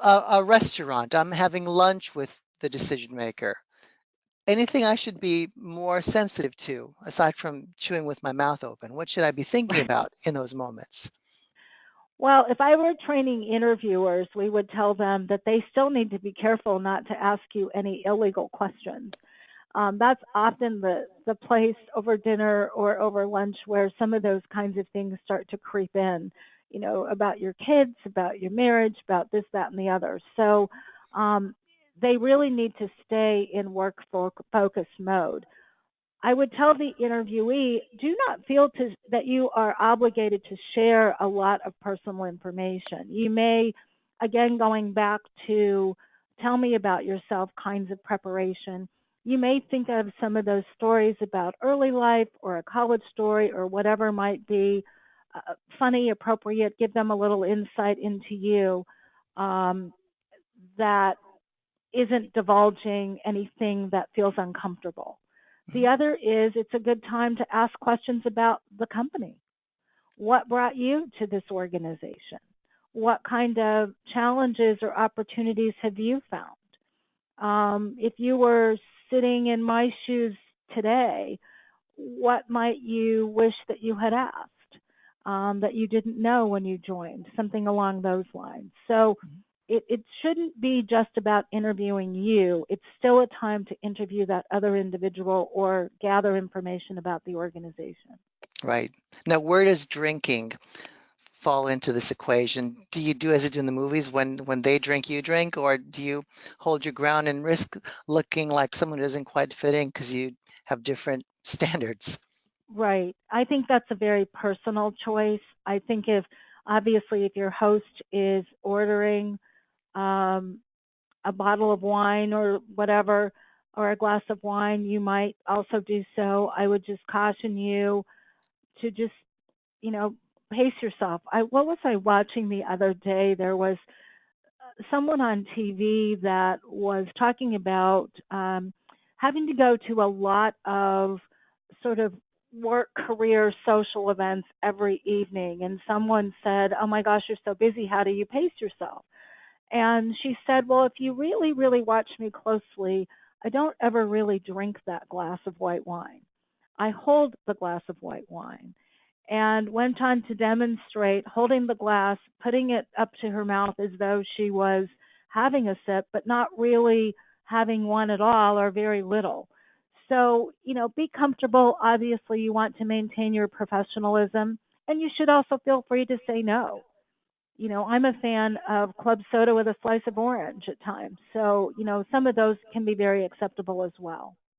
a restaurant. I'm having lunch with the decision maker. Anything I should be more sensitive to, aside from chewing with my mouth open? What should I be thinking about in those moments? Well, if I were training interviewers, we would tell them that they still need to be careful not to ask you any illegal questions. That's often the place over dinner or over lunch where some of those kinds of things start to creep in, about your kids, about your marriage, about this, that, and the other. So um, they really need to stay in work focus mode. I would tell the interviewee, do not feel that you are obligated to share a lot of personal information. You may, again, going back to tell me about yourself kinds of preparation, you may think of some of those stories about early life or a college story or whatever might be funny, appropriate, give them a little insight into you um, that isn't divulging anything that feels uncomfortable. The Mhm. other is it's a good time to ask questions about the company. What brought you to this organization? What kind of challenges or opportunities have you found? If you were sitting in my shoes today, what might you wish that you had asked that you didn't know when you joined? Something along those lines. So it shouldn't be just about interviewing you. It's still a time to interview that other individual or gather information about the organization. Right. Now, where does drinking fall into this equation? Do you do as you do in the movies when they drink, you drink, or do you hold your ground and risk looking like someone who doesn't quite fit in because you have different standards? Right. I think that's a very personal choice. I think if obviously if your host is ordering um, a bottle of wine or whatever, or a glass of wine, you might also do so. I would just caution you to just, you know, pace yourself. What was I watching the other day? There was someone on TV that was talking about having to go to a lot of sort of work, career, social events every evening. And someone said, "Oh my gosh, you're so busy. How do you pace yourself?" And she said, "Well, if you really, really watch me closely, I don't ever really drink that glass of white wine. I hold the glass of white wine." And went on to demonstrate holding the glass, putting it up to her mouth as though she was having a sip, but not really having one at all or very little. So, be comfortable. Obviously, you want to maintain your professionalism, and you should also feel free to say no. I'm a fan of club soda with a slice of orange at times. So, some of those can be very acceptable as well.